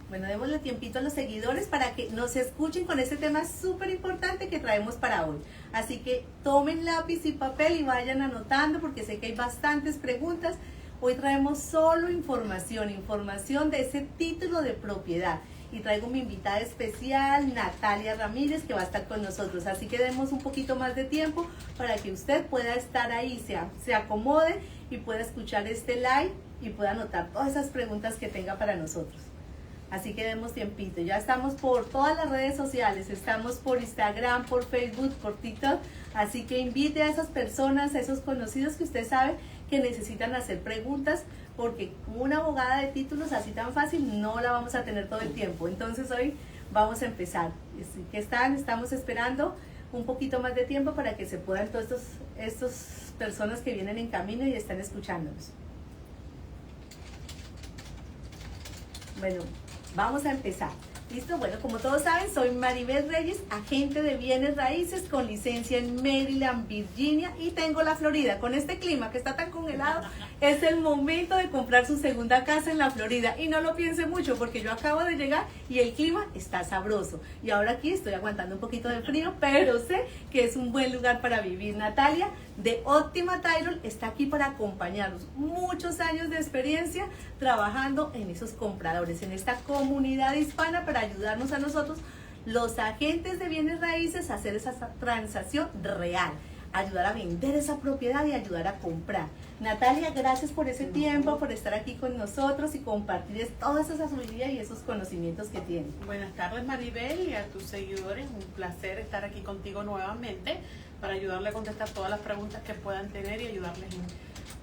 Bueno, démosle tiempito a los seguidores para que nos escuchen con este tema súper importante que traemos para hoy. Así que tomen lápiz y papel y vayan anotando porque sé que hay bastantes preguntas. Hoy traemos solo información de ese título de propiedad. Y traigo mi invitada especial, Natalia Ramírez, que va a estar con nosotros. Así que demos un poquito más de tiempo para que usted pueda estar ahí, se acomode y pueda escuchar este live y pueda anotar todas esas preguntas que tenga para nosotros. Así que demos tiempito. Ya estamos por todas las redes sociales, estamos por Instagram, por Facebook, por TikTok. Así que invite a esas personas, a esos conocidos que usted sabe que necesitan hacer preguntas, porque una abogada de títulos así tan fácil no la vamos a tener todo el tiempo. Entonces hoy vamos a empezar. Así que estamos esperando un poquito más de tiempo para que se puedan todas estas personas que vienen en camino y están escuchándonos. Bueno, vamos a empezar. ¿Listo? Bueno, como todos saben, soy Maribel Reyes, agente de bienes raíces con licencia en Maryland, Virginia y tengo la Florida. Con este clima que está tan congelado, es el momento de comprar su segunda casa en la Florida. Y no lo piense mucho porque yo acabo de llegar y el clima está sabroso. Y ahora aquí estoy aguantando un poquito de frío, pero sé que es un buen lugar para vivir. Natalia de Optima Title está aquí para acompañarnos. Muchos años de experiencia trabajando en esos compradores, en esta comunidad hispana para ayudarnos a nosotros, los agentes de bienes raíces, a hacer esa transacción real, ayudar a vender esa propiedad y ayudar a comprar. Natalia, gracias por ese tiempo, por estar aquí con nosotros y compartir toda esa sabiduría y esos conocimientos que tienes. Buenas tardes, Maribel, y a tus seguidores, un placer estar aquí contigo nuevamente para ayudarle a contestar todas las preguntas que puedan tener y ayudarles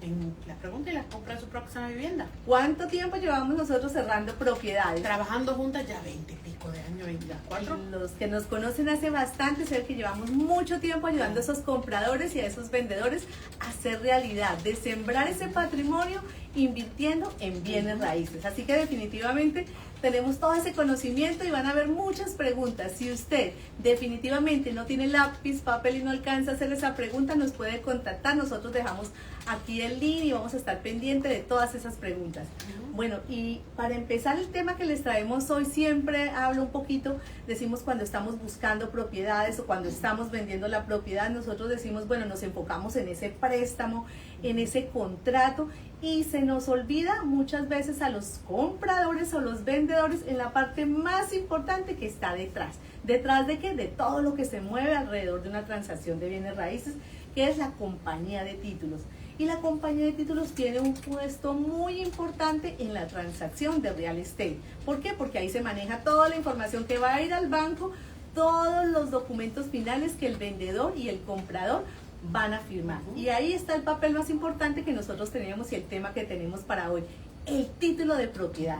en las preguntas y las compras de su próxima vivienda. ¿Cuánto tiempo llevamos nosotros cerrando propiedades? Trabajando juntas ya 20 y pico de años, 24. Los que nos conocen hace bastante, sé que llevamos mucho tiempo ayudando a esos compradores y a esos vendedores a hacer realidad, de sembrar ese patrimonio invirtiendo en bienes raíces. Así que definitivamente tenemos todo ese conocimiento y van a haber muchas preguntas. Si usted definitivamente no tiene lápiz, papel y no alcanza a hacer esa pregunta, nos puede contactar. Nosotros dejamos aquí el link y vamos a estar pendiente de todas esas preguntas. Bueno, y para empezar el tema que les traemos hoy, siempre hablo un poquito, decimos cuando estamos buscando propiedades o cuando estamos vendiendo la propiedad, nosotros decimos, bueno, nos enfocamos en ese préstamo, en ese contrato y se nos olvida muchas veces a los compradores o los vendedores en la parte más importante que está detrás. ¿Detrás de qué? De todo lo que se mueve alrededor de una transacción de bienes raíces, que es la compañía de títulos. Y la compañía de títulos tiene un puesto muy importante en la transacción de real estate. ¿Por qué? Porque ahí se maneja toda la información que va a ir al banco, todos los documentos finales que el vendedor y el comprador van a firmar. Y ahí está el papel más importante que nosotros tenemos y el tema que tenemos para hoy, el título de propiedad.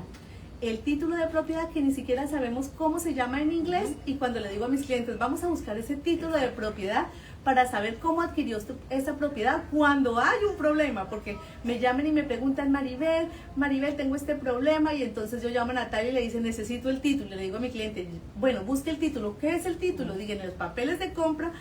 El título de propiedad que ni siquiera sabemos cómo se llama en inglés, y cuando le digo a mis clientes, vamos a buscar ese título de propiedad para saber cómo adquirió esa propiedad cuando hay un problema, porque me llaman y me preguntan, Maribel, tengo este problema, y entonces yo llamo a Natalia y le dice, necesito el título. Le digo a mi cliente, bueno, busque el título. ¿Qué es el título? Digan, los papeles de compra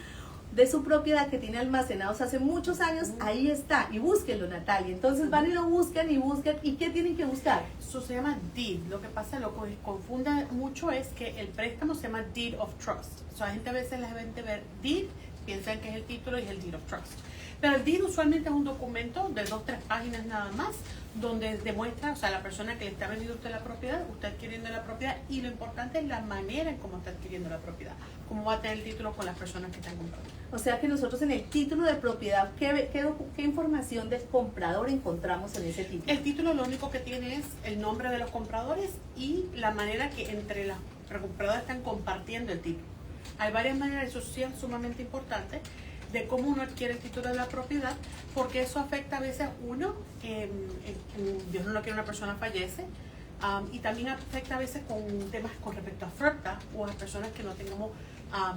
de su propiedad que tiene almacenados hace muchos años, ahí está, y búsquenlo, Natalia. Entonces van y lo buscan, ¿y qué tienen que buscar? Eso se llama deed. Lo que pasa, lo que confunde mucho es que el préstamo se llama deed of trust. O sea, la gente a veces la gente ver deed, piensan que es el título y es el deed of trust. Pero el deed usualmente es un documento de 2 o 3 páginas nada más, donde demuestra, o sea, la persona que le está vendiendo a usted la propiedad, usted adquiriendo la propiedad, y lo importante es la manera en cómo está adquiriendo la propiedad, cómo va a tener el título con las personas que están comprando. O sea que nosotros en el título de propiedad, ¿qué información del comprador encontramos en ese título? El título lo único que tiene es el nombre de los compradores y la manera que entre los compradores están compartiendo el título. Hay varias maneras, eso sí es sumamente importante, de cómo uno adquiere el título de la propiedad, porque eso afecta a veces uno, Dios no lo quiere, una persona fallece, y también afecta a veces con temas con respecto a oferta o a personas que no tengamos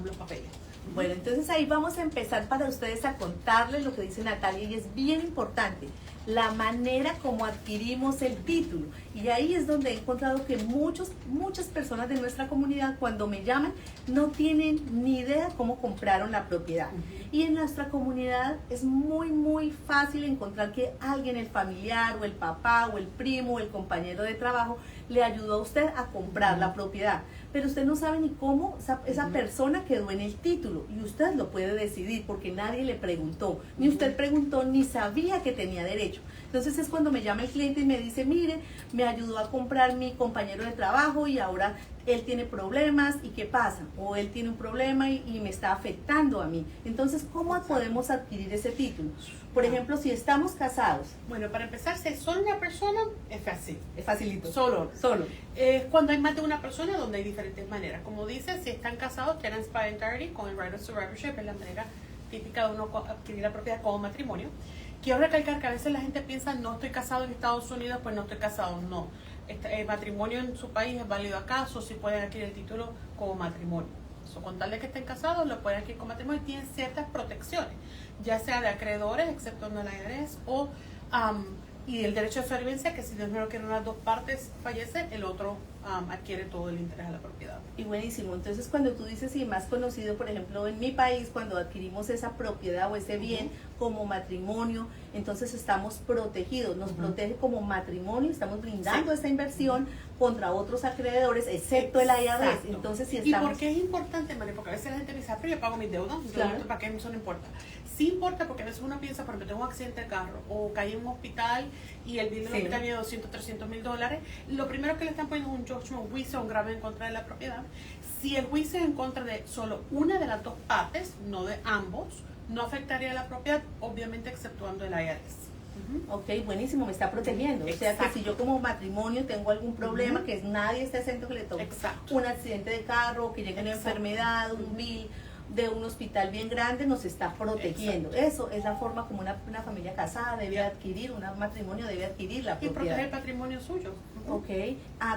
los papeles. Bueno, entonces ahí vamos a empezar para ustedes a contarles lo que dice Natalia, y es bien importante. la manera como adquirimos el título. Y ahí es donde he encontrado que muchas personas de nuestra comunidad cuando me llaman no tienen ni idea cómo compraron la propiedad. Y en nuestra comunidad es muy fácil encontrar que alguien, el familiar o el papá o el primo o el compañero de trabajo le ayudó a usted a comprar la propiedad. Pero usted no sabe ni cómo esa persona quedó en el título y usted lo puede decidir porque nadie le preguntó, ni usted preguntó, ni sabía que tenía derecho. Entonces es cuando me llama el cliente y me dice, mire, me ayudó a comprar mi compañero de trabajo y ahora él tiene problemas y ¿qué pasa? O él tiene un problema y me está afectando a mí. Entonces, ¿cómo podemos adquirir ese título? Por ejemplo, si estamos casados. Bueno, para empezar, si es solo una persona, es fácil. Es facilito. Solo. Cuando hay más de una persona, donde hay diferentes maneras. Como dice, si están casados, tenants by entirety, con el right of survivorship, es la manera típica de uno adquirir la propiedad como matrimonio. Quiero recalcar que a veces la gente piensa, no estoy casado en Estados Unidos, pues no estoy casado. No. El matrimonio en su país es válido acá, o si pueden adquirir el título como matrimonio. Con tal de que estén casados, lo pueden adquirir como matrimonio y tienen ciertas protecciones, ya sea de acreedores, excepto en la IRS, y el derecho de sobrevivencia, que si Dios no lo quiere, unas dos partes fallece, el otro adquiere todo el interés a la propiedad. Y buenísimo. Entonces, cuando tú dices, y más conocido, por ejemplo, en mi país, cuando adquirimos esa propiedad o ese bien como matrimonio, entonces estamos protegidos, nos protege como matrimonio, estamos brindando esa inversión contra otros acreedores, excepto el IRS. Entonces, si estamos... ¿Y por qué es importante, María? Porque a veces la gente dice, pero yo pago mis deudas, claro. ¿Para qué eso no importa? Sí importa, porque a veces uno piensa, por ejemplo, tengo un accidente de carro o caí en un hospital y el bill del hospital viene de $200,000, $300,000. Lo primero que le están poniendo es un judgment, un juicio, un grave en contra de la propiedad. Si el juicio es en contra de solo una de las dos partes, no de ambos, no afectaría a la propiedad, obviamente exceptuando el IRS. Ok, buenísimo, me está protegiendo. Exacto. O sea que si yo como matrimonio tengo algún problema, que nadie está exento que le toque un accidente de carro, que llegue una enfermedad, un bill de un hospital bien grande, nos está protegiendo. Eso es la forma como una familia casada debe adquirir, un matrimonio debe adquirir la propiedad. Y proteger el patrimonio suyo. Ok.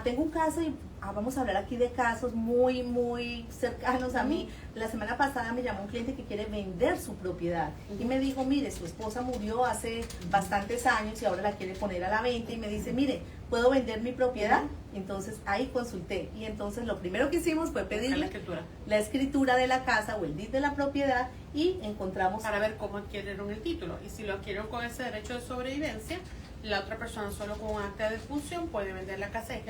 Tengo un caso y vamos a hablar aquí de casos muy cercanos a mí. La semana pasada me llamó un cliente que quiere vender su propiedad y me dijo, mire, su esposa murió hace bastantes años y ahora la quiere poner a la venta y me dice, mire, ¿puedo vender mi propiedad? Entonces ahí consulté y entonces lo primero que hicimos fue pedirle la escritura de la casa o el deed de la propiedad y encontramos... Para ver cómo adquirieron el título y si lo adquirieron con ese derecho de sobrevivencia, la otra persona solo con un acta de defunción puede vender la casa, es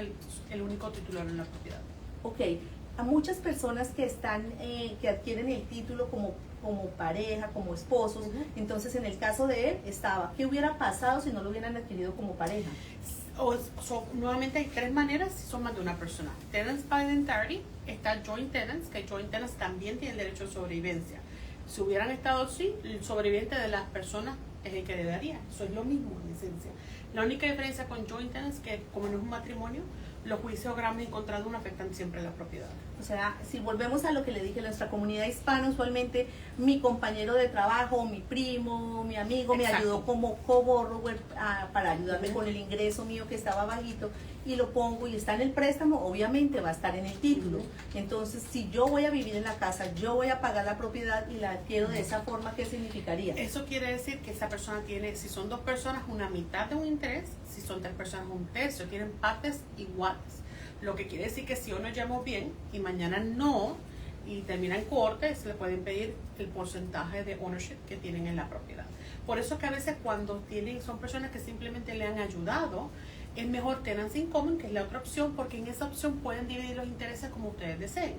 el único titular en la propiedad. Ok, a muchas personas que están que adquieren el título como pareja, como esposos, entonces en el caso de él estaba, ¿qué hubiera pasado si no lo hubieran adquirido como pareja? Nuevamente hay tres maneras si son más de una persona. Tenants by entirety, está joint tenants, que joint tenants también tienen derecho de sobrevivencia. Si hubieran estado así, el sobreviviente de las personas es el que heredaría. Eso es lo mismo en esencia. La única diferencia con joint tenants es que como no es un matrimonio, los juicios graves encontrados no afectan siempre la propiedad. O sea, si volvemos a lo que le dije, en nuestra comunidad hispana usualmente mi compañero de trabajo, mi primo, mi amigo me ayudó como co-borrower para ayudarme con el ingreso mío que estaba bajito y lo pongo y está en el préstamo, obviamente va a estar en el título. Entonces, si yo voy a vivir en la casa, yo voy a pagar la propiedad y la adquiero de esa forma, ¿qué significaría? Eso quiere decir que esa persona tiene, si son dos personas, una mitad de un interés, si son tres personas, un tercio, tienen partes iguales. Lo que quiere decir que si uno llamó bien y mañana no, y termina en corte, se le pueden pedir el porcentaje de ownership que tienen en la propiedad. Por eso que a veces cuando son personas que simplemente le han ayudado, es mejor tenancy in common, que es la otra opción, porque en esa opción pueden dividir los intereses como ustedes deseen.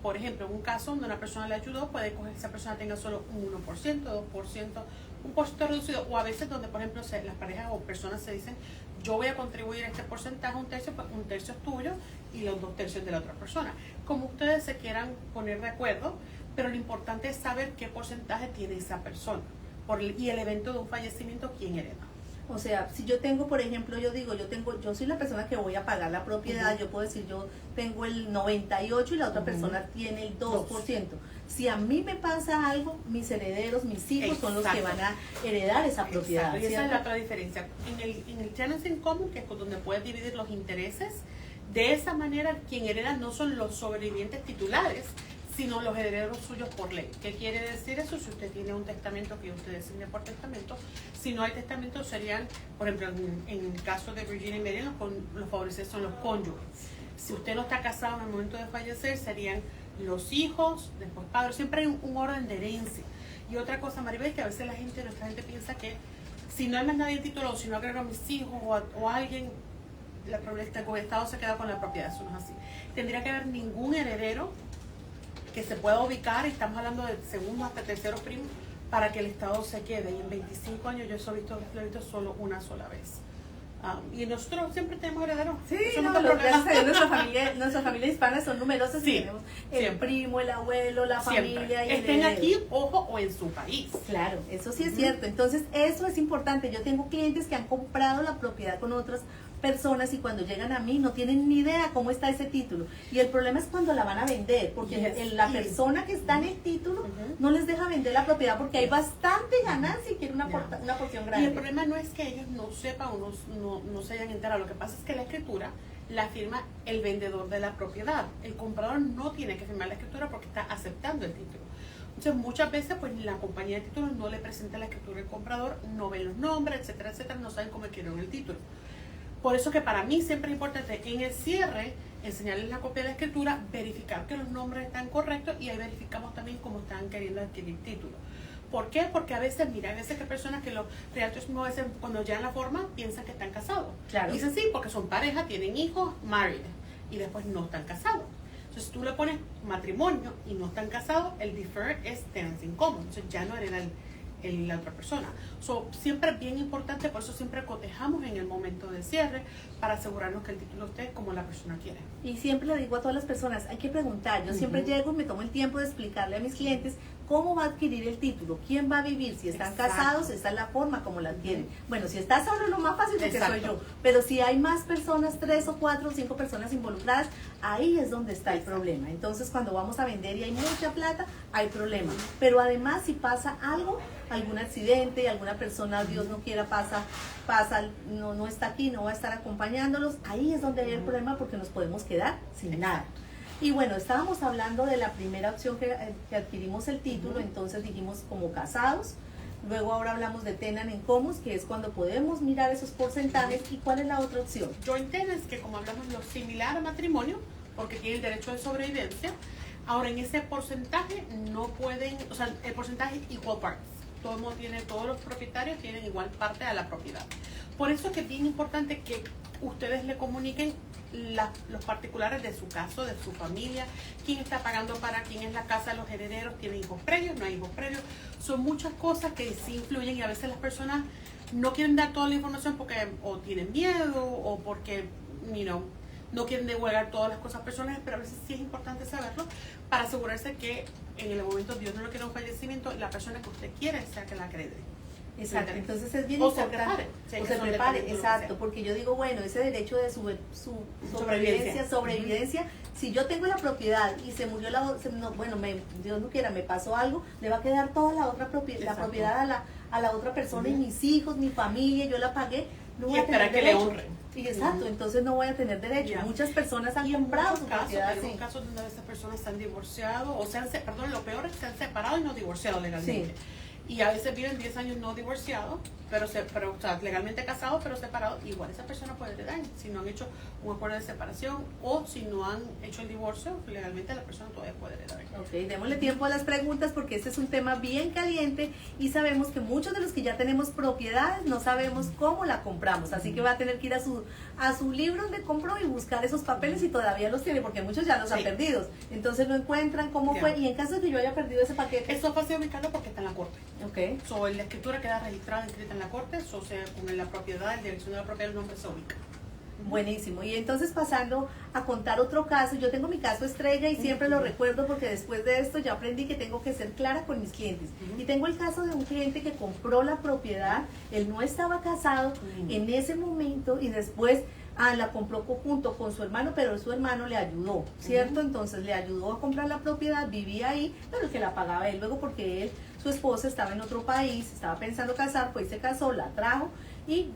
Por ejemplo, en un caso donde una persona le ayudó, puede coger que esa persona tenga solo un 1%, 2%, un porcentaje reducido, o a veces donde, por ejemplo, las parejas o personas se dicen, yo voy a contribuir a este porcentaje, un tercio es tuyo y los 2 tercios de la otra persona. Como ustedes se quieran poner de acuerdo, pero lo importante es saber qué porcentaje tiene esa persona y el evento de un fallecimiento, quién hereda. O sea, si yo tengo, por ejemplo, yo soy la persona que voy a pagar la propiedad, yo puedo decir, yo tengo el 98 y la otra persona tiene el 2%. Si a mí me pasa algo, mis herederos, mis hijos son los que van a heredar esa propiedad. Y esa es la otra diferencia. En el tenancy in common, que es donde puedes dividir los intereses, de esa manera quien hereda no son los sobrevivientes titulares, sino los herederos suyos por ley. ¿Qué quiere decir eso? Si usted tiene un testamento que usted designe por testamento, si no hay testamento serían, por ejemplo, en el caso de Virginia y Mary, los favorecidos son los cónyuges. Si usted no está casado en el momento de fallecer, serían los hijos, después padres, siempre hay un orden de herencia. Y otra cosa, Maribel, que a veces nuestra gente piensa que si no hay más nadie en título, o si no agrego a mis hijos o a alguien, la probabilidad que el Estado se queda con la propiedad. Eso no es así. Tendría que haber ningún heredero que se pueda ubicar, y estamos hablando de segundo hasta tercero primo, para que el Estado se quede. Y en 25 años yo eso lo he visto solo una sola vez. Y nosotros siempre tenemos herederos. Sí, eso no, no lo que hace nuestra familia hispana son numerosas. Sí, y tenemos el siempre. primo, el abuelo, la Siempre. familia. Y estén el aquí, ojo, o en su país. Claro, eso sí es cierto. Entonces, eso es importante. Yo tengo clientes que han comprado la propiedad con otras personas y cuando llegan a mí no tienen ni idea cómo está ese título. Y el problema es cuando la van a vender, porque la persona que está en el título no les deja vender la propiedad porque hay bastante ganancia y quiere una porción grande. Y el problema no es que ellos no sepan o no se hayan enterado. Lo que pasa es que la escritura la firma el vendedor de la propiedad. El comprador no tiene que firmar la escritura porque está aceptando el título. Entonces muchas veces pues la compañía de títulos no le presenta la escritura al comprador, no ven los nombres, etcétera, etcétera, no saben cómo adquirieron el título. Por eso que para mí siempre es importante en el cierre enseñarles la copia de la escritura, verificar que los nombres están correctos y ahí verificamos también cómo están queriendo adquirir título. ¿Por qué? Porque a veces, mira, hay veces que personas que los realtors no veces cuando llegan la forma piensan que están casados. Claro. Dicen sí, porque son pareja, tienen hijos, married, y después no están casados. Entonces tú le pones matrimonio y no están casados, el defer es tenancy in common, entonces ya no hereda la otra persona. Siempre es bien importante, por eso siempre cotejamos en el momento de cierre para asegurarnos que el título esté como la persona quiere. Y siempre le digo a todas las personas, hay que preguntar. Yo siempre llego y me tomo el tiempo de explicarle a mis clientes cómo va a adquirir el título, quién va a vivir, si están casados, esta es la forma como la adquieren. Bueno, si está solo es lo más fácil porque soy yo, pero si hay más personas, 3 o 4 o 5 personas involucradas, ahí es donde está el problema. Entonces cuando vamos a vender y hay mucha plata, hay problema. Pero además si pasa algo, algún accidente, alguna persona, Dios no quiera, no está aquí, no va a estar acompañándolos, ahí es donde hay el problema porque nos podemos quedar sin nada. Y bueno, estábamos hablando de la primera opción que adquirimos el título, entonces dijimos como casados, luego ahora hablamos de tenant in common, que es cuando podemos mirar esos porcentajes, y ¿cuál es la otra opción? Joint tenants, que como hablamos lo similar a matrimonio, porque tiene el derecho de sobrevivencia. Ahora en ese porcentaje no pueden, o sea, el porcentaje es equal parts. Todos los propietarios tienen igual parte de la propiedad. Por eso es que es bien importante que ustedes le comuniquen los particulares de su caso, de su familia, quién está pagando para quién es la casa, los herederos, tienen hijos previos, no hay hijos previos. Son muchas cosas que sí influyen y a veces las personas no quieren dar toda la información porque o tienen miedo o porque, no quieren divulgar todas las cosas personales, pero a veces sí es importante saberlo para asegurarse que en el momento Dios no lo quiera un fallecimiento, la persona que usted quiere sea que la acredite. Exacto, entonces es bien o importante. Se prepare, exacto, porque yo digo, bueno, ese derecho de su sobrevivencia, si yo tengo la propiedad y se murió Dios no quiera, me pasó algo, le va a quedar toda la otra propiedad a la otra persona y mis hijos, mi familia, yo la pagué, no voy a tener derecho. Le honren. Exacto, entonces no voy a tener derecho. Muchas personas han comprado su propiedad. Hay casos donde esas personas se han divorciado, lo peor es que se han separado y no divorciado legalmente. Sí. Y a veces viven 10 años no divorciados, pero legalmente casados, pero separados. Igual esa persona puede heredar si no han hecho un acuerdo de separación o si no han hecho el divorcio, legalmente la persona todavía puede heredar. Ok, démosle tiempo a las preguntas porque este es un tema bien caliente y sabemos que muchos de los que ya tenemos propiedades no sabemos cómo la compramos. Así que va a tener que ir a su libro donde compró y buscar esos papeles y todavía los tiene porque muchos ya los han perdido. Entonces no encuentran cómo fue y en caso de que yo haya perdido ese paquete. Eso es fácil ubicarlo porque está en la corte. Okay. La escritura queda registrada, inscrita en la corte, con la propiedad, la dirección de la propiedad, el nombre se ubica. Buenísimo. Y entonces pasando a contar otro caso, yo tengo mi caso estrella y siempre lo recuerdo porque después de esto ya aprendí que tengo que ser clara con mis clientes. Y tengo el caso de un cliente que compró la propiedad, él no estaba casado en ese momento y después la compró junto con su hermano, pero su hermano le ayudó, ¿cierto? Entonces le ayudó a comprar la propiedad, vivía ahí, pero el que la pagaba él luego porque su esposa estaba en otro país, estaba pensando casar, pues se casó, la trajo y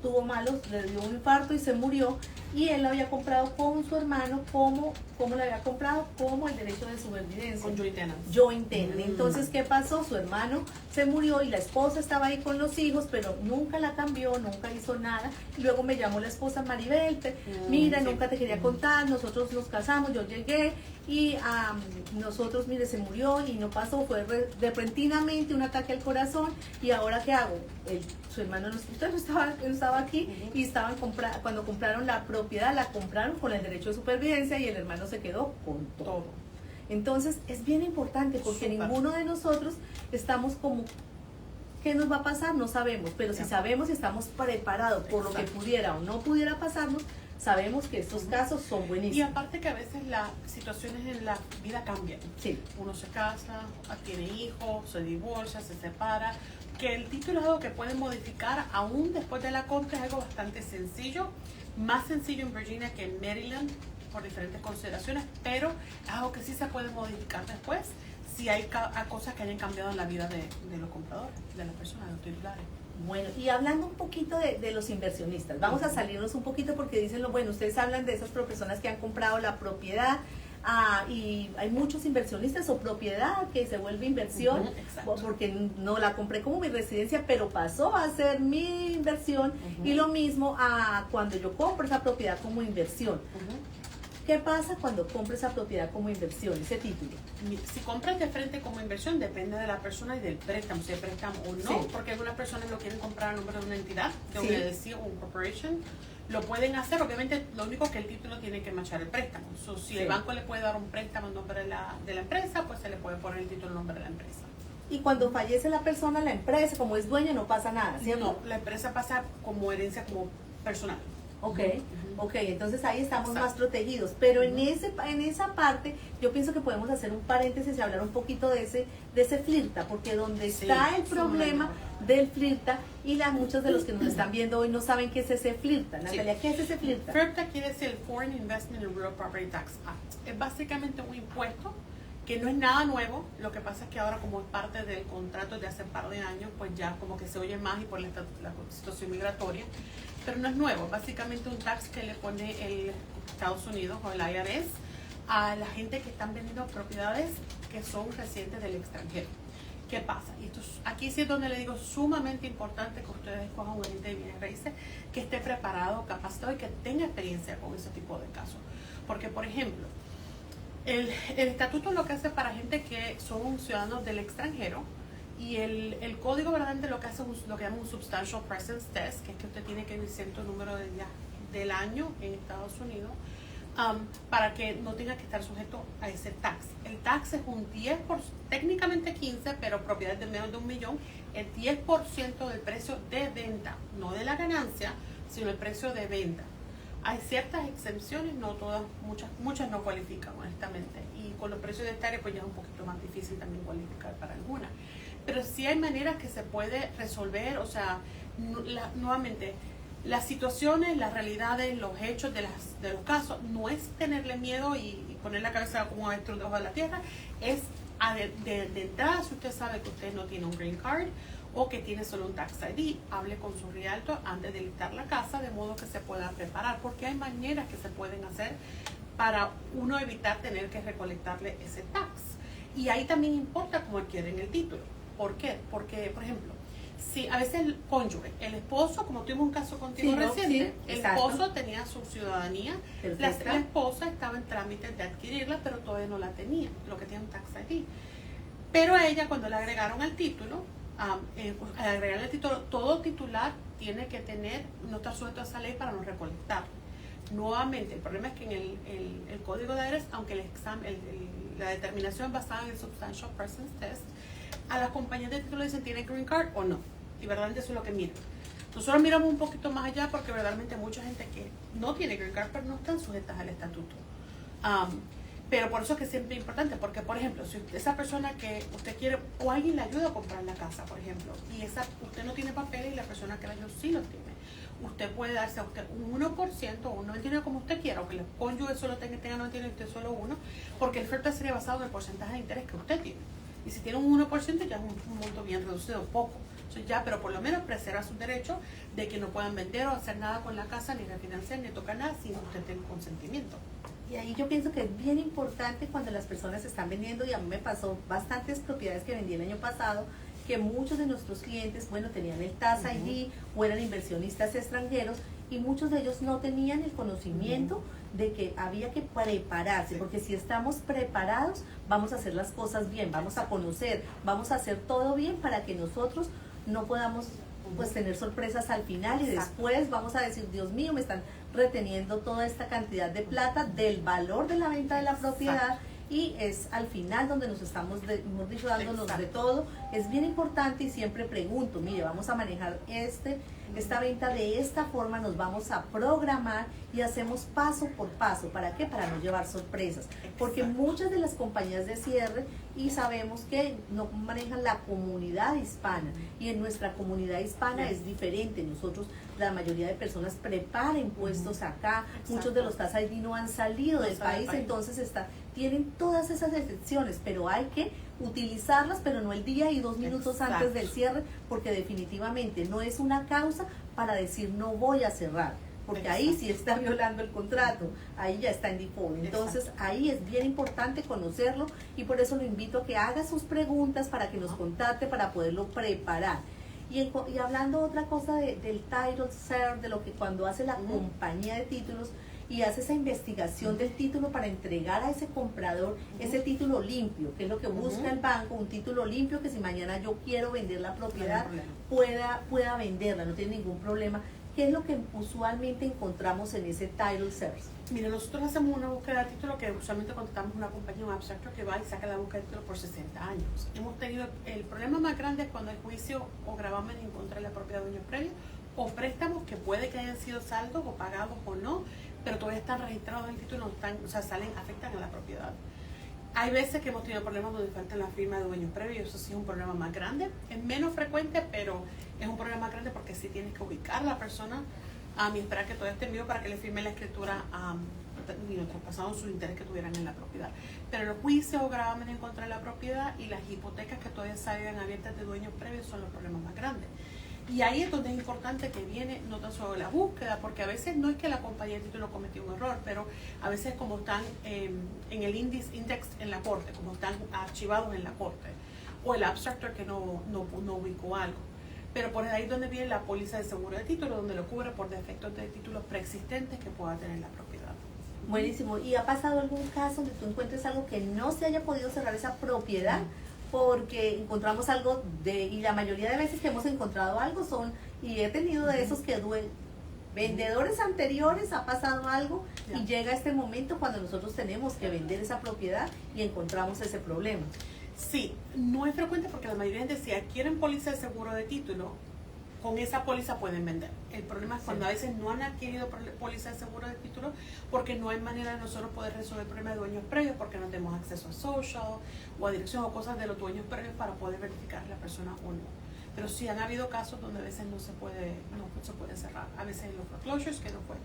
tuvo malos, le dio un infarto y se murió, y él lo había comprado con su hermano, ¿cómo lo había comprado? Como el derecho de supervivencia. Con joint tenants. Joint tenant. Entonces, ¿qué pasó? Su hermano se murió y la esposa estaba ahí con los hijos, pero nunca la cambió, nunca hizo nada. Y luego me llamó la esposa Maribel, mira, sí. nunca te quería contar, nosotros nos casamos, yo llegué y nosotros, mire, se murió y no pasó, fue repentinamente un ataque al corazón, y ahora ¿qué hago? Su hermano no estaba aquí, y estaban cuando compraron la propiedad, la compraron con el derecho de supervivencia y el hermano se quedó con todo. Entonces es bien importante porque ninguno de nosotros estamos como, ¿qué nos va a pasar? No sabemos, pero si sabemos y estamos preparados por lo que pudiera o no pudiera pasarnos, sabemos que estos casos son buenísimos. Y aparte que a veces las situaciones en la vida cambian. Sí. Uno se casa, tiene hijos, se divorcia, se separa. Que el título es algo que pueden modificar aún después de la compra, es algo bastante sencillo. Más sencillo en Virginia que en Maryland por diferentes consideraciones, pero es algo que sí se puede modificar después si hay cosas que hayan cambiado en la vida de los compradores, de las personas, de los titulares. Bueno, y hablando un poquito de los inversionistas, vamos a salirnos un poquito porque dicen, bueno, ustedes hablan de esas personas que han comprado la propiedad, y hay muchos inversionistas o propiedad que se vuelve inversión, porque no la compré como mi residencia, pero pasó a ser mi inversión, y lo mismo cuando yo compro esa propiedad como inversión. ¿Qué pasa cuando compro esa propiedad como inversión, ese título? Si compras de frente como inversión, depende de la persona y del préstamo, si hay préstamo o no, porque algunas personas lo quieren comprar a nombre de una entidad, de una LLC o un corporation. Lo pueden hacer, obviamente lo único que el título tiene que matchar el préstamo. Si el banco le puede dar un préstamo en nombre de la empresa, pues se le puede poner el título en nombre de la empresa. Y cuando fallece la persona, la empresa, como es dueña, no pasa nada, ¿cierto? No, la empresa pasa como herencia, como personal. Ok, entonces ahí estamos más protegidos, pero en esa parte yo pienso que podemos hacer un paréntesis y hablar un poquito de ese flirta, porque donde está el problema del flirta, y muchos de los que nos están viendo hoy no saben qué es ese flirta. Natalia, ¿qué es ese flirta? FIRPTA quiere decir el Foreign Investment in Real Property Tax Act. Es básicamente un impuesto que no es nada nuevo, lo que pasa es que ahora como es parte del contrato de hace un par de años, pues ya como que se oye más y por la situación migratoria, pero no es nuevo, básicamente un tax que le pone el Estados Unidos o el IRS a la gente que están vendiendo propiedades que son residentes del extranjero. ¿Qué pasa? Y aquí sí es donde le digo sumamente importante que ustedes escojan un agente de bienes raíces que esté preparado, capacitado y que tenga experiencia con ese tipo de casos. Porque, por ejemplo, el estatuto lo que hace para gente que son ciudadanos del extranjero, y el código verdaderamente lo que hace es lo que llaman un substantial presence test, que es que usted tiene que vivir cierto número de días del año en Estados Unidos para que no tenga que estar sujeto a ese tax. El tax es un 10%, técnicamente 15%, pero propiedades de menos de $1 millón, el 10% del precio de venta, no de la ganancia, sino el precio de venta. Hay ciertas exenciones, no todas, muchas no cualifican honestamente, y con los precios de hectárea pues ya es un poquito más difícil también cualificar para algunas. Pero sí hay maneras que se puede resolver, o sea, nuevamente, las situaciones, las realidades, los hechos de los casos, no es tenerle miedo y poner la cabeza como un avestruz debajo de la tierra, es de entrada, si usted sabe que usted no tiene un green card o que tiene solo un tax ID, hable con su realtor antes de listar la casa, de modo que se pueda preparar, porque hay maneras que se pueden hacer para uno evitar tener que recolectarle ese tax. Y ahí también importa cómo adquieren el título. ¿Por qué? Porque, por ejemplo, si a veces el cónyuge, el esposo, como tuvimos un caso contigo reciente, el esposo tenía su ciudadanía, la esposa estaba en trámites de adquirirla, pero todavía no la tenía, lo que tiene un tax ID. Pero a ella, cuando le agregaron al título, al agregarle el título, todo titular tiene que no estar sujeto a esa ley para no recolectar. Nuevamente, el problema es que en el código de IRS, aunque la determinación basada en el Substantial Presence Test, a las compañías de título dicen ¿tiene green card o no? Y verdaderamente eso es lo que miran. Nosotros miramos un poquito más allá porque verdaderamente hay mucha gente que no tiene green card pero no están sujetas al estatuto. Pero por eso es que siempre es importante, porque por ejemplo, si esa persona que usted quiere, o alguien le ayuda a comprar la casa, por ejemplo, y usted no tiene papeles y la persona que la ayuda sí los tiene, usted puede darse a usted un 1% o un 99% como usted quiera, o que el cónyuge solo tenga 99 y usted solo 1%, porque el FIRPTA sería basado en el porcentaje de interés que usted tiene. Y si tiene un 1% ya es un monto bien reducido, poco. ya, pero por lo menos preserva su derecho de que no puedan vender o hacer nada con la casa, ni refinanciar, ni tocar nada sin usted tener consentimiento. Y ahí yo pienso que es bien importante cuando las personas están vendiendo, y a mí me pasó bastantes propiedades que vendí el año pasado, que muchos de nuestros clientes, bueno, tenían el TAS ID o eran inversionistas extranjeros, y muchos de ellos no tenían el conocimiento de que había que prepararse, porque si estamos preparados, vamos a hacer las cosas bien, vamos a conocer, vamos a hacer todo bien para que nosotros no podamos pues tener sorpresas al final, y después vamos a decir, Dios mío, me están reteniendo toda esta cantidad de plata del valor de la venta de la propiedad. Y es al final donde nos estamos, hemos dicho, dándonos de todo. Es bien importante, y siempre pregunto, mire, vamos a manejar esta venta de esta forma, nos vamos a programar y hacemos paso por paso. ¿Para qué? Para no llevar sorpresas. Porque muchas de las compañías de cierre, y sabemos que no manejan la comunidad hispana, y en nuestra comunidad hispana es diferente. Nosotros, la mayoría de personas preparan impuestos acá, muchos de los TAS ID no han salido del país, entonces tienen todas esas excepciones, pero hay que utilizarlas, pero no el día y 2 minutos antes del cierre, porque definitivamente no es una causa para decir no voy a cerrar, porque ahí sí está violando el contrato, ahí ya está en default. Entonces ahí es bien importante conocerlo, y por eso lo invito a que haga sus preguntas para que nos contacte, para poderlo preparar. Y hablando otra cosa del title search, de lo que cuando hace la compañía de títulos y hace esa investigación del título para entregar a ese comprador ese título limpio, que es lo que busca el banco, un título limpio que si mañana yo quiero vender la propiedad, pueda venderla, no tiene ningún problema. ¿Qué es lo que usualmente encontramos en ese title search? Mira, nosotros hacemos una búsqueda de título que usualmente contratamos una compañía, un abstractor que va y saca la búsqueda de título por 60 años. Hemos tenido, el problema más grande es cuando hay juicio o gravamen en contra de la propiedad de dueños previos, o préstamos que puede que hayan sido saldos o pagados o no, pero todavía están registrados en el título, afectan a la propiedad. Hay veces que hemos tenido problemas donde faltan la firma de dueños previos, y eso sí es un problema más grande. Es menos frecuente, pero es un problema más grande porque sí tienes que ubicar a la persona y esperar que todo esté en vivo para que le firme la escritura traspasando sus intereses que tuvieran en la propiedad. Pero los juicios o gravámenes en contra de la propiedad y las hipotecas que todavía salgan abiertas de dueños previos son los problemas más grandes. Y ahí es donde es importante que viene no tan solo la búsqueda, porque a veces no es que la compañía de título cometió un error, pero a veces como están en el index en la corte, como están archivados en la corte, o el abstractor que no ubicó algo. Pero por ahí es donde viene la póliza de seguro de título, donde lo cubre por defectos de títulos preexistentes que pueda tener la propiedad. Buenísimo. ¿Y ha pasado algún caso donde tú encuentres algo que no se haya podido cerrar esa propiedad? Porque encontramos algo y la mayoría de veces que hemos encontrado algo y he tenido de esos que vendedores anteriores ha pasado algo y llega este momento cuando nosotros tenemos que vender esa propiedad y encontramos ese problema. Sí, no es frecuente porque la mayoría de gente, si adquieren póliza de seguro de título, con esa póliza pueden vender. El problema es cuando a veces no han adquirido póliza de seguro de título porque no hay manera de nosotros poder resolver el problema de dueños previos, porque no tenemos acceso a social o a dirección o cosas de los dueños previos para poder verificar la persona o no. Pero sí han habido casos donde a veces no se puede cerrar. A veces los foreclosures, que no fue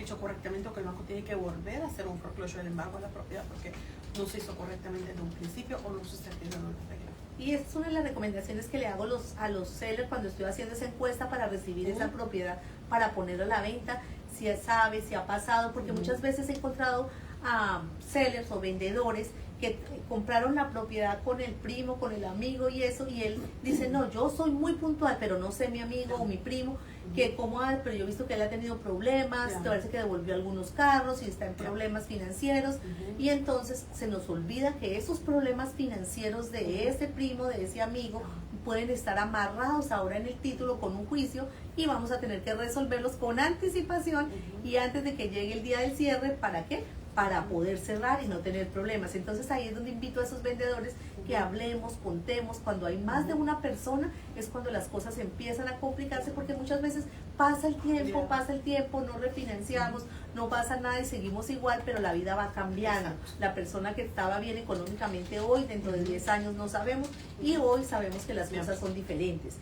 hecho correctamente, o que el banco tiene que volver a hacer un foreclosure del embargo de la propiedad porque no se hizo correctamente desde un principio o no se certificó en la regla. Y es una de las recomendaciones que le hago a los sellers cuando estoy haciendo esa encuesta para recibir esa propiedad, para ponerla a la venta, si sabe, si ha pasado, porque muchas veces he encontrado a sellers o vendedores que compraron la propiedad con el primo, con el amigo y eso, y él dice, no, yo soy muy puntual, pero no sé mi amigo o mi primo, que pero yo he visto que él ha tenido problemas, parece que devolvió algunos carros y está en problemas financieros, y entonces se nos olvida que esos problemas financieros de ese primo, de ese amigo, pueden estar amarrados ahora en el título con un juicio, y vamos a tener que resolverlos con anticipación y antes de que llegue el día del cierre. ¿Para qué? Para poder cerrar y no tener problemas. Entonces ahí es donde invito a esos vendedores que hablemos, contemos. Cuando hay más de una persona es cuando las cosas empiezan a complicarse, porque muchas veces pasa el tiempo, no refinanciamos, no pasa nada y seguimos igual, pero la vida va cambiando. La persona que estaba bien económicamente hoy, dentro de 10 años no sabemos, y hoy sabemos que las cosas son diferentes.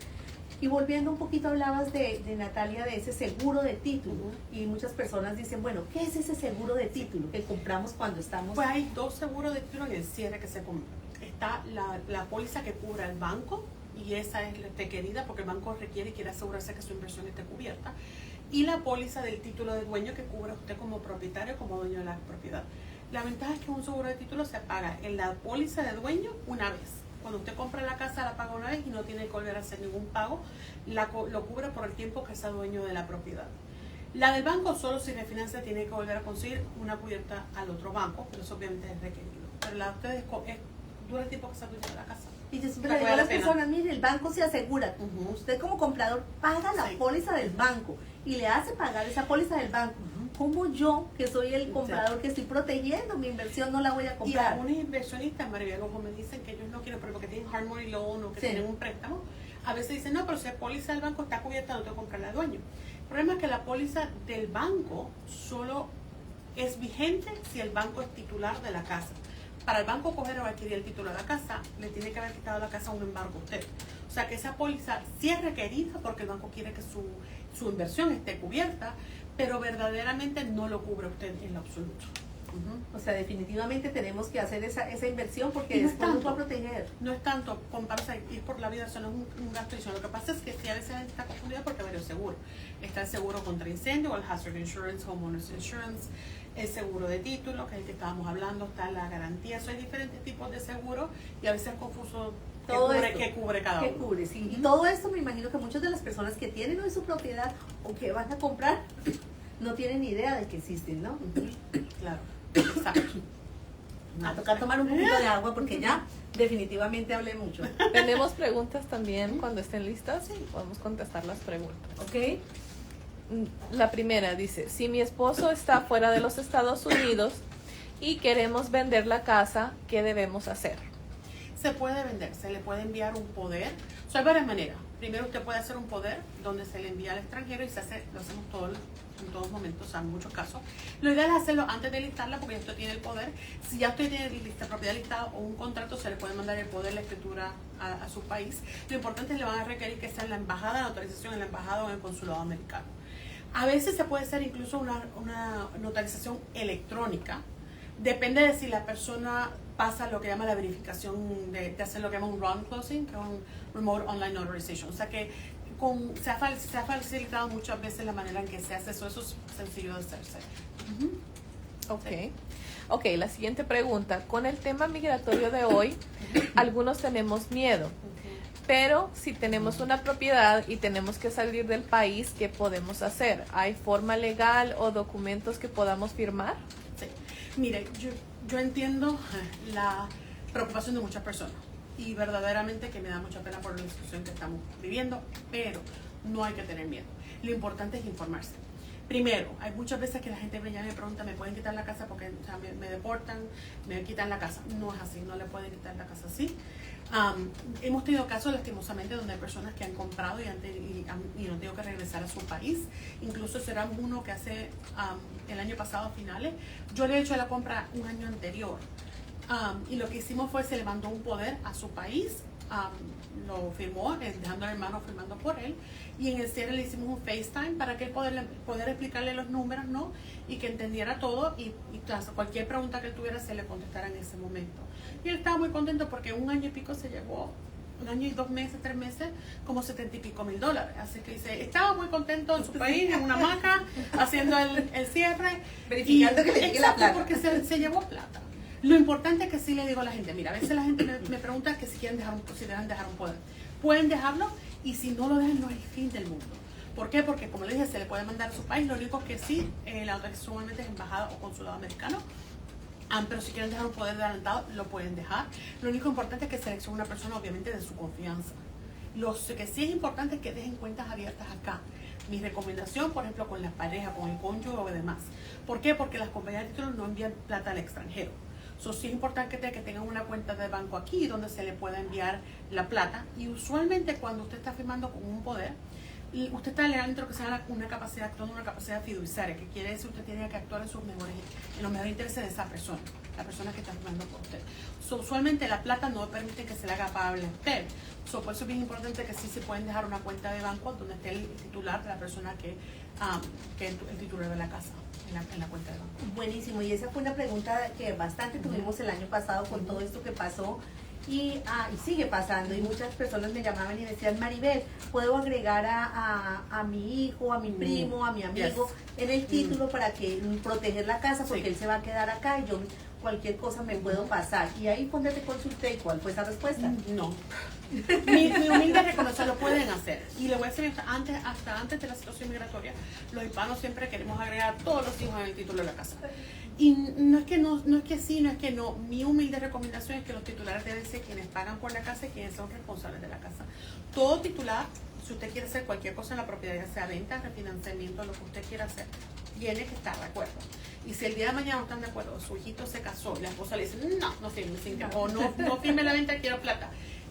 Y volviendo un poquito, hablabas de Natalia, de ese seguro de título, y muchas personas dicen, bueno, ¿qué es ese seguro de título que compramos cuando estamos? Pues hay dos seguros de título en el cierre que se compran. Está la póliza que cubre al banco y esa es requerida porque el banco requiere y quiere asegurarse que su inversión esté cubierta. Y la póliza del título de dueño que cubre a usted como propietario, como dueño de la propiedad. La ventaja es que un seguro de título se paga en la póliza de dueño una vez. Cuando usted compra la casa la paga una vez y no tiene que volver a hacer ningún pago, lo cubre por el tiempo que sea dueño de la propiedad. La del banco solo si refinancia tiene que volver a conseguir una cubierta al otro banco, pero eso obviamente es requerido. Pero la de ustedes dura el tiempo que sea dueño de la casa. Y yo siempre le digo a las personas, mire, el banco se asegura. Usted como comprador paga la póliza del banco y le hace pagar esa póliza del banco. Como yo, que soy el comprador, que estoy protegiendo mi inversión, no la voy a comprar. Y algunos inversionistas, Maribel, como me dicen que ellos no quieren, pero porque tienen hard money loan o que tienen un préstamo, a veces dicen, no, pero si la póliza del banco está cubierta, no tengo que comprarla al dueño. El problema es que la póliza del banco solo es vigente si el banco es titular de la casa. Para el banco coger o adquirir el título de la casa, le tiene que haber quitado la casa un embargo a usted. O sea que esa póliza sí es requerida porque el banco quiere que su inversión esté cubierta, pero verdaderamente no lo cubre usted en lo absoluto. O sea, definitivamente tenemos que hacer esa inversión porque no después nos va a proteger. No es tanto compararse ir por la vida, eso no es un gasto adicional. Lo que pasa es que si a veces la gente está confundida porque hay varios seguros. Está el seguro contra incendio, el Hazard Insurance, Homeowners Insurance, el seguro de título, que es el que estábamos hablando, está la garantía. Eso hay diferentes tipos de seguros y a veces es confuso qué cubre cada uno. ¿Qué cubre? Sí. Y todo esto me imagino que muchas de las personas que tienen hoy su propiedad o que van a comprar no tienen ni idea de que existen, ¿no? Claro. Exacto. A tocar tomar un poquito de agua porque ya definitivamente hablé mucho. Tenemos preguntas también cuando estén listas y podemos contestar las preguntas. ¿Ok? La primera dice, si mi esposo está fuera de los Estados Unidos y queremos vender la casa, ¿qué debemos hacer? Se puede vender, se le puede enviar un poder. O sea, hay varias maneras. Primero usted puede hacer un poder donde se le envía al extranjero y lo hacemos en todos momentos, o sea, en muchos casos. Lo ideal es hacerlo antes de listarla porque ya usted tiene el poder. Si ya usted tiene la propiedad listada o un contrato, se le puede mandar el poder, la escritura a su país. Lo importante es que le van a requerir que sea en la embajada, la autorización en la embajada o en el consulado americano. A veces se puede hacer incluso una notarización electrónica. Depende de si la persona pasa lo que llama la verificación de hacer lo que llama un RON closing, que es un Remote Online Notarization. O sea que se ha facilitado muchas veces la manera en que se hace eso. Eso es sencillo de hacerse. Ok, la siguiente pregunta. Con el tema migratorio de hoy, algunos tenemos miedo. Pero si tenemos una propiedad y tenemos que salir del país, ¿qué podemos hacer? ¿Hay forma legal o documentos que podamos firmar? Sí. Mire, yo entiendo la preocupación de muchas personas y verdaderamente que me da mucha pena por la situación que estamos viviendo, pero no hay que tener miedo. Lo importante es informarse. Primero, hay muchas veces que la gente me llama y me pregunta, ¿me pueden quitar la casa porque me deportan, me quitan la casa? No es así, no le pueden quitar la casa así. Hemos tenido casos lastimosamente donde hay personas que han comprado y no tenido que regresar a su país. Incluso será uno que hace el año pasado a finales. Yo le he hecho la compra un año anterior y lo que hicimos fue se le mandó un poder a su país. Lo firmó, dejando al hermano firmando por él, y en el cierre le hicimos un FaceTime para que él poder explicarle los números, ¿no? Y que entendiera todo y cualquier pregunta que él tuviera se le contestara en ese momento. Y él estaba muy contento porque un año y pico se llevó, un año y 2 meses, 3 meses, como $70 y pico mil. Así que dice, estaba muy contento en su país, en una hamaca, haciendo el cierre. Verificando que le llegue la plata. Porque se llevó plata. Lo importante es que sí le digo a la gente, mira, a veces la gente me pregunta que si quieren si dejan dejar un poder. Pueden dejarlo y si no lo dejan no es el fin del mundo. ¿Por qué? Porque como le dije, se le puede mandar a su país. Lo único que sí, la autorización obviamente es embajada o consulado americano. Pero si quieren dejar un poder adelantado, lo pueden dejar. Lo único importante es que seleccione una persona obviamente de su confianza. Lo que sí es importante es que dejen cuentas abiertas acá. Mi recomendación, por ejemplo, con la pareja, con el cónyuge o demás. ¿Por qué? Porque las compañías de títulos no envían plata al extranjero. Sí es importante que tengan una cuenta de banco aquí donde se le pueda enviar la plata. Y usualmente cuando usted está firmando con un poder, usted está alegando lo que se llama una capacidad fiduciaria, que quiere decir que usted tiene que actuar en los mejores intereses de esa persona, la persona que está firmando por usted. Usualmente la plata no permite que se le haga pagable a usted. Por eso es bien importante que sí se pueden dejar una cuenta de banco donde esté el titular de la persona que es el titular de la casa. En la cuenta de banco. Buenísimo, y esa fue una pregunta que bastante tuvimos el año pasado con todo esto que pasó y sigue pasando, y muchas personas me llamaban y me decían, Maribel, ¿puedo agregar a mi hijo, a mi primo, a mi amigo en el título para que proteger la casa porque él se va a quedar acá y yo cualquier cosa me puedo pasar? Y ahí fue donde te consulté, ¿y cuál fue esa respuesta? No. Mi humilde reconocer, lo pueden hacer. Y le voy a decir, hasta antes de la situación migratoria, los hispanos siempre queremos agregar a todos los hijos en el título de la casa. Y no es que sí, no es que no. Mi humilde recomendación es que los titulares deben ser quienes pagan por la casa y quienes son responsables de la casa. Todo titular, si usted quiere hacer cualquier cosa en la propiedad, ya sea venta, refinanciamiento, lo que usted quiera hacer, tiene que estar de acuerdo. Y si el día de mañana no están de acuerdo, su hijito se casó y la esposa le dice, no firme, o no firme la venta, quiero plata,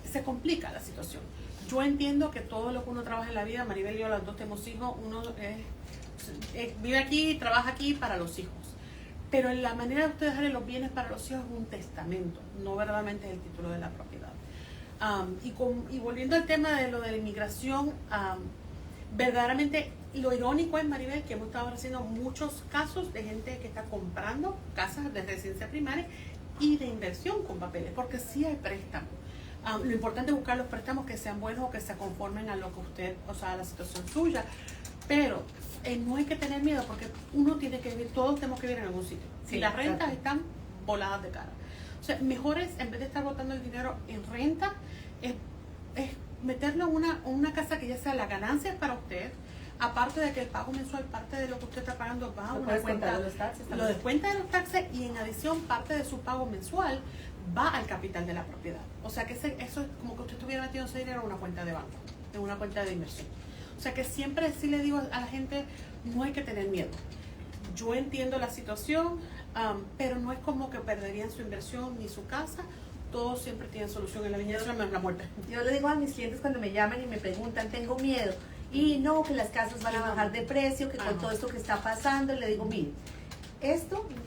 se complica la situación. Yo entiendo que todo lo que uno trabaja en la vida, Maribel y yo las dos tenemos hijos, uno vive aquí, trabaja aquí para los hijos. Pero en la manera de usted dejarle los bienes para los hijos es un testamento, no verdaderamente es el título de la propiedad. Y volviendo al tema de lo de la inmigración, verdaderamente lo irónico es, Maribel, que hemos estado haciendo muchos casos de gente que está comprando casas de residencia primaria y de inversión con papeles, porque sí hay préstamos. Lo importante es buscar los préstamos que sean buenos o que se conformen a lo que usted, o sea, a la situación suya. Pero no hay que tener miedo porque uno tiene que vivir, todos tenemos que vivir en algún sitio. Si las rentas están voladas de cara. O sea, mejor es, en vez de estar botando el dinero en renta, es meterlo en una casa que ya sea la ganancia para usted. Aparte de que el pago mensual, parte de lo que usted está pagando va a una cuenta de los taxes, lo descuenta de los taxes, y en adición parte de su pago mensual va al capital de la propiedad. O sea que eso es como que usted estuviera metiendo ese dinero en una cuenta de banco, en una cuenta de inversión. O sea que siempre sí le digo a la gente, no hay que tener miedo. Yo entiendo la situación, pero no es como que perderían su inversión ni su casa. Todos siempre tienen solución en la viña de la muerte. Yo le digo a mis clientes cuando me llaman y me preguntan, tengo miedo, y no, que las casas van a bajar de precio, que con todo esto que está pasando, le digo, mire,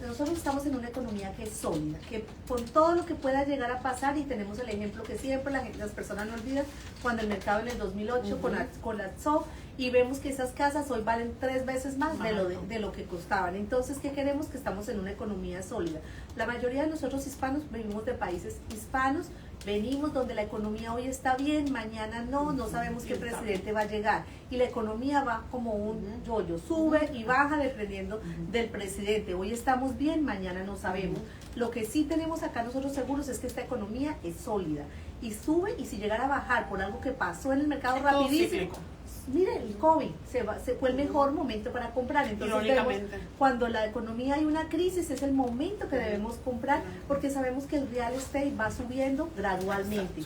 nosotros estamos en una economía que es sólida, que con todo lo que pueda llegar a pasar, y tenemos el ejemplo que siempre las personas no olvidan, cuando el mercado en el 2008 con la SOF, y vemos que esas casas hoy valen 3 veces más de lo que costaban. Entonces, ¿qué queremos? Que estamos en una economía sólida. La mayoría de nosotros hispanos venimos de países hispanos, venimos donde la economía hoy está bien, mañana no sabemos qué presidente va a llegar. Y la economía va como un yoyo, sube y baja dependiendo del presidente. Hoy estamos bien, mañana no sabemos. Lo que sí tenemos acá nosotros seguros es que esta economía es sólida. Y sube, y si llegara a bajar por algo que pasó en el mercado rapidísimo, mire, el COVID fue el mejor momento para comprar. Entonces vemos, cuando la economía hay una crisis, es el momento que debemos comprar, porque sabemos que el real estate va subiendo gradualmente.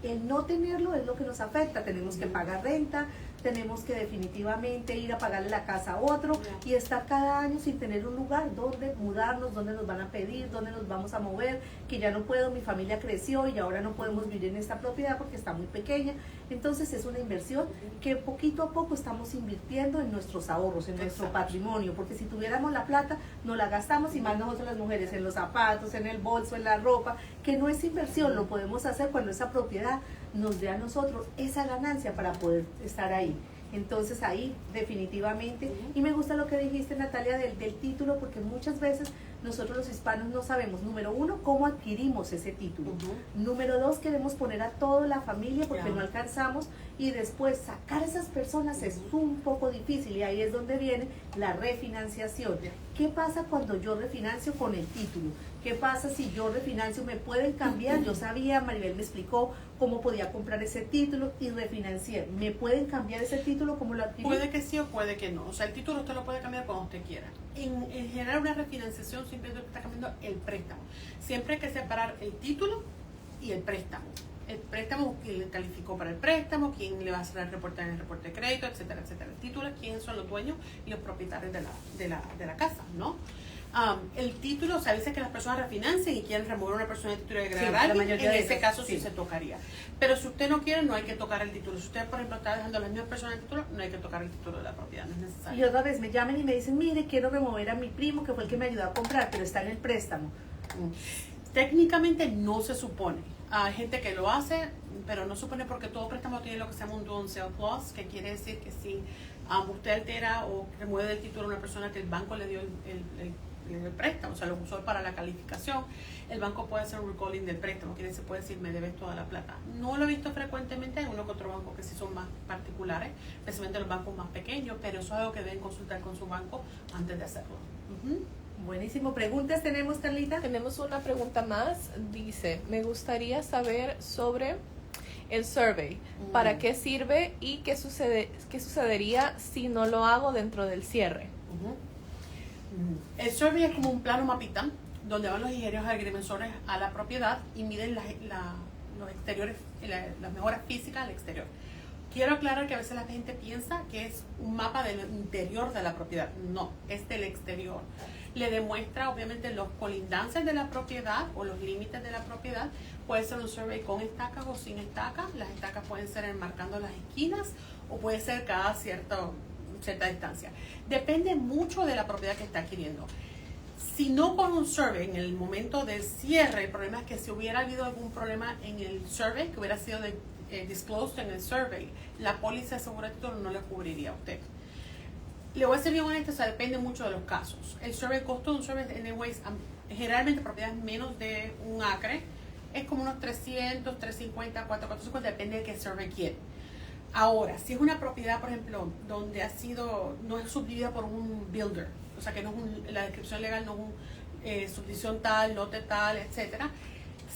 El no tenerlo es lo que nos afecta. Tenemos que pagar renta, tenemos que definitivamente ir a pagarle la casa a otro y estar cada año sin tener un lugar donde mudarnos, donde nos van a pedir, donde nos vamos a mover, que ya no puedo, mi familia creció y ahora no podemos vivir en esta propiedad porque está muy pequeña. Entonces es una inversión que poquito a poco estamos invirtiendo en nuestros ahorros, en nuestro patrimonio, porque si tuviéramos la plata, nos la gastamos, y más nosotros las mujeres, en los zapatos, en el bolso, en la ropa, que no es inversión. Lo podemos hacer cuando esa propiedad nos dé a nosotros esa ganancia para poder estar ahí. Entonces ahí definitivamente, y me gusta lo que dijiste, Natalia, del título, porque muchas veces nosotros los hispanos no sabemos, número 1, cómo adquirimos ese título, número 2, queremos poner a toda la familia porque no alcanzamos, y después sacar a esas personas es un poco difícil, y ahí es donde viene la refinanciación. ¿Qué pasa cuando yo refinancio con el título? ¿Qué pasa si yo refinancio? ¿Me pueden cambiar? Yo sabía, Maribel me explicó cómo podía comprar ese título y refinanciar. ¿Me pueden cambiar ese título como lo adquirí? Puede que sí o puede que no. O sea, el título usted lo puede cambiar cuando usted quiera. En general, una refinanciación simplemente está cambiando el préstamo. Siempre hay que separar el título y el préstamo. El préstamo, quién le calificó para el préstamo, quién le va a hacer el reporte en el reporte de crédito, etcétera, etcétera. El título es quiénes son los dueños y los propietarios de la casa, ¿no? El título, o sea, dice que las personas refinancien y quieren remover una persona de título de grado, en ese caso sí se tocaría. Pero si usted no quiere, no hay que tocar el título. Si usted, por ejemplo, está dejando a las mismas personas el título, no hay que tocar el título de la propiedad, no es necesario. Y otra vez me llaman y me dicen, mire, quiero remover a mi primo, que fue el que me ayudó a comprar, pero está en el préstamo. Técnicamente no se supone. Hay gente que lo hace, pero no supone, porque todo préstamo tiene lo que se llama un don't sell clause, que quiere decir que si usted altera o remueve del título a una persona que el banco le dio le dio el préstamo, o sea, lo usó para la calificación. El banco puede hacer un recalling del préstamo, que se puede decir, me debes toda la plata. No lo he visto frecuentemente, hay uno que otro banco que sí son más particulares, especialmente los bancos más pequeños, pero eso es algo que deben consultar con su banco antes de hacerlo. Buenísimo. ¿Preguntas tenemos, Carlita? Tenemos una pregunta más. Dice, me gustaría saber sobre el survey. ¿Para qué sirve y qué sucedería si no lo hago dentro del cierre? El survey es como un plano mapita donde van los ingenieros agrimensores a la propiedad y miden los exteriores, las mejoras físicas al exterior. Quiero aclarar que a veces la gente piensa que es un mapa del interior de la propiedad. No, es del exterior. Le demuestra obviamente los colindancias de la propiedad o los límites de la propiedad. Puede ser un survey con estacas o sin estacas. Las estacas pueden ser enmarcando las esquinas o puede ser cada cierta distancia. Depende mucho de la propiedad que está adquiriendo. Si no con un survey en el momento del cierre, el problema es que si hubiera habido algún problema en el survey, que hubiera sido disclosed en el survey, la póliza de seguro de título no le cubriría a usted. Le voy a ser bien honesta, o sea, depende mucho de los casos. El survey, el costo de un survey, anyways, generalmente propiedades menos de un acre, es como unos 300, 350, 450, depende de qué survey quiere. Ahora, si es una propiedad, por ejemplo, donde no es subdividida por un builder, o sea que no es la descripción legal no es subdivisión tal, lote tal, etcétera.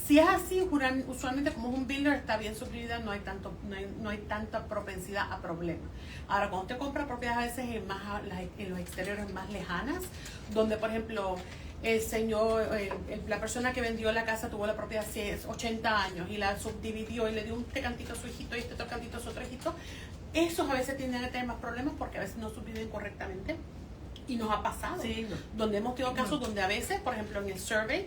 Si es así, usualmente como es un builder está bien subdividida, no hay tanta propensidad a problemas. Ahora, cuando usted compra propiedades a veces en los exteriores más lejanas, donde por ejemplo el señor, la persona que vendió la casa tuvo la propiedad hace 80 años y la subdividió y le dio este cantito a su hijito y este otro cantito a su otro hijito, esos a veces tienden a tener más problemas porque a veces no subdividen correctamente. Y nos ha pasado, Sí. donde hemos tenido casos donde a veces, por ejemplo en el survey,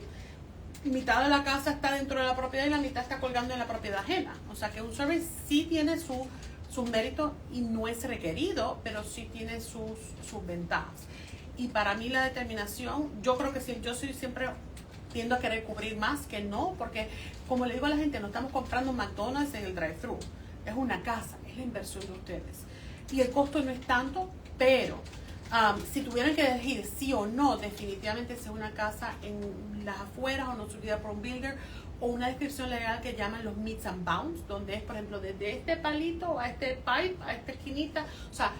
mitad de la casa está dentro de la propiedad y la mitad está colgando en la propiedad ajena. O sea que un survey sí tiene sus méritos y no es requerido, pero sí tiene sus ventajas. Y para mí la determinación, yo creo que sí, yo siempre tiendo a querer cubrir más que no, porque como le digo a la gente, no estamos comprando McDonald's en el drive-thru, es una casa, es la inversión de ustedes. Y el costo no es tanto, pero si tuvieran que elegir sí o no, definitivamente sea una casa en las afueras o no subida por un builder o una descripción legal que llaman los meets and bounds, donde es, por ejemplo, desde este palito a este pipe, a esta esquinita, o sea,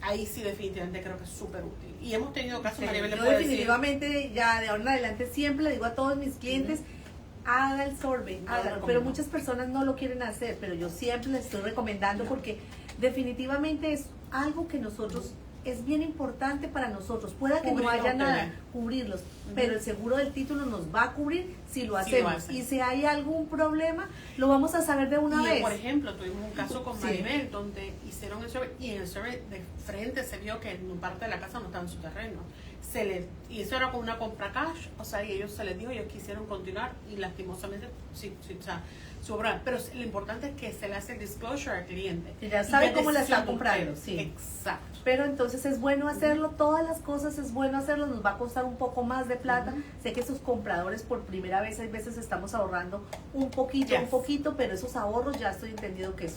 ahí sí definitivamente creo que es súper útil. Y hemos tenido casos, Maribel, le Yo puedo decir, definitivamente ya de ahora en adelante siempre le digo a todos mis clientes, haga el survey, Yo hágalo. lo Pero recomiendo. muchas personas no lo quieren hacer, pero yo siempre les estoy recomendando porque definitivamente es algo que nosotros es bien importante para nosotros. Pueda que no Cubrirlos, haya nada, tener. cubrirlos, pero el seguro del título nos va a cubrir si lo Si lo hacemos. hacen. Y si hay algún problema, lo vamos a saber de una y, vez. por ejemplo, tuvimos un caso con Sí. Maribel donde hicieron el survey y en el survey de frente se vio que en parte de la casa no estaba en su terreno. Y eso era con una compra cash, o sea, y ellos se les dijo, ellos quisieron continuar y lastimosamente sí, o sea, su obra. Pero lo importante es que se le hace el disclosure al cliente. Que ya Y sabe es cómo la está decisión de comprando, ustedes. sí. Exacto. Pero entonces es bueno hacerlo, todas las cosas es bueno hacerlo, nos va a costar un poco más de plata. Sé que esos compradores por primera vez, hay veces estamos ahorrando un poquito, Yes. pero esos ahorros ya estoy entendido que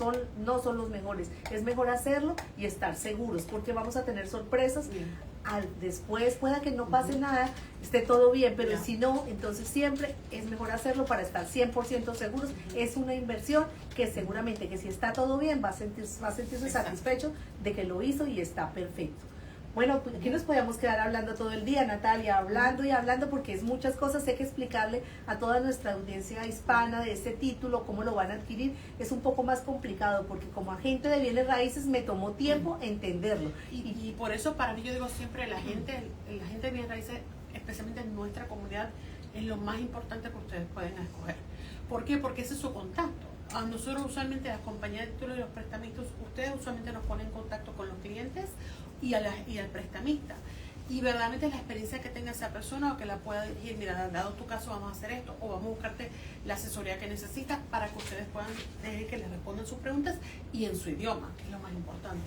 no son los mejores. Es mejor hacerlo y estar seguros, porque vamos a tener sorpresas. Después pueda que no pase nada, esté todo bien, pero Ya. si no, entonces siempre es mejor hacerlo para estar 100% seguros. Es una inversión que seguramente que si está todo bien va a sentirse Exacto. satisfecho de que lo hizo y está perfecto. Bueno, pues aquí nos podíamos quedar hablando todo el día, Natalia, hablando y hablando, porque es muchas cosas. Hay que explicarle a toda nuestra audiencia hispana de este título, cómo lo van a adquirir. Es un poco más complicado, porque como agente de bienes raíces me tomó tiempo entenderlo. Y por eso para mí yo digo siempre, la gente de bienes raíces, especialmente en nuestra comunidad, es lo más importante que ustedes pueden escoger. ¿Por qué? Porque ese es su contacto. A nosotros usualmente, las compañías de títulos y los prestamistas, ustedes usualmente nos ponen en contacto con los clientes y al prestamista. Y verdaderamente la experiencia que tenga esa persona o que la pueda dirigir, mira, dado tu caso vamos a hacer esto o vamos a buscarte la asesoría que necesitas para que ustedes puedan dejar que les respondan sus preguntas y en su idioma, que es lo más importante.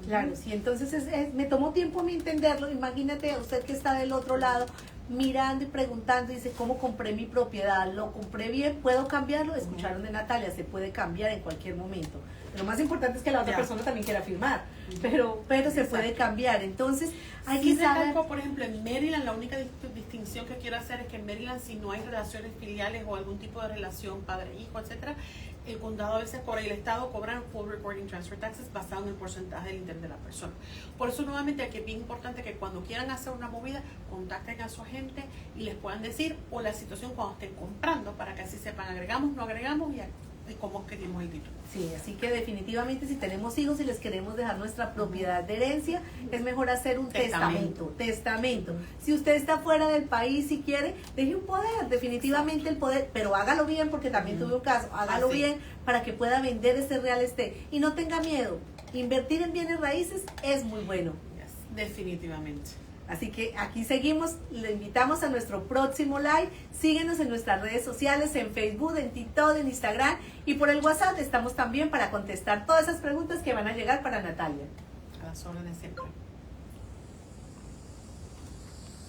Claro, sí, entonces me tomó tiempo a mí entenderlo. Imagínate usted que está del otro lado mirando y preguntando, dice, ¿cómo compré mi propiedad? ¿Lo compré bien? ¿Puedo cambiarlo? Escucharon de Natalia, se puede cambiar en cualquier momento. Lo más importante es que la otra Ya. persona también quiera firmar, pero se puede cambiar. Entonces hay Sí, que saber. recalco, por ejemplo, en Maryland, la única distinción que quiero hacer es que en Maryland, si no hay relaciones filiales o algún tipo de relación padre-hijo, etcétera, el condado a veces cobra y el estado cobran full recording transfer taxes basado en el porcentaje del interés de la persona. Por eso, nuevamente, aquí es bien importante que cuando quieran hacer una movida, contacten a su agente y les puedan decir o la situación cuando estén comprando para que así sepan, agregamos, no agregamos y cómo queremos el título. Sí, así que definitivamente si tenemos hijos y les queremos dejar nuestra propiedad de herencia, es mejor hacer un testamento. Si usted está fuera del país y quiere, deje un poder, definitivamente el poder, pero hágalo bien porque también tuve un caso, hágalo bien para que pueda vender ese real estate y no tenga miedo. Invertir en bienes raíces es muy bueno. Yes, definitivamente. Así que aquí seguimos, le invitamos a nuestro próximo live, síguenos en nuestras redes sociales, en Facebook, en TikTok, en Instagram y por el WhatsApp estamos también para contestar todas esas preguntas que van a llegar para Natalia. A las órdenes siempre.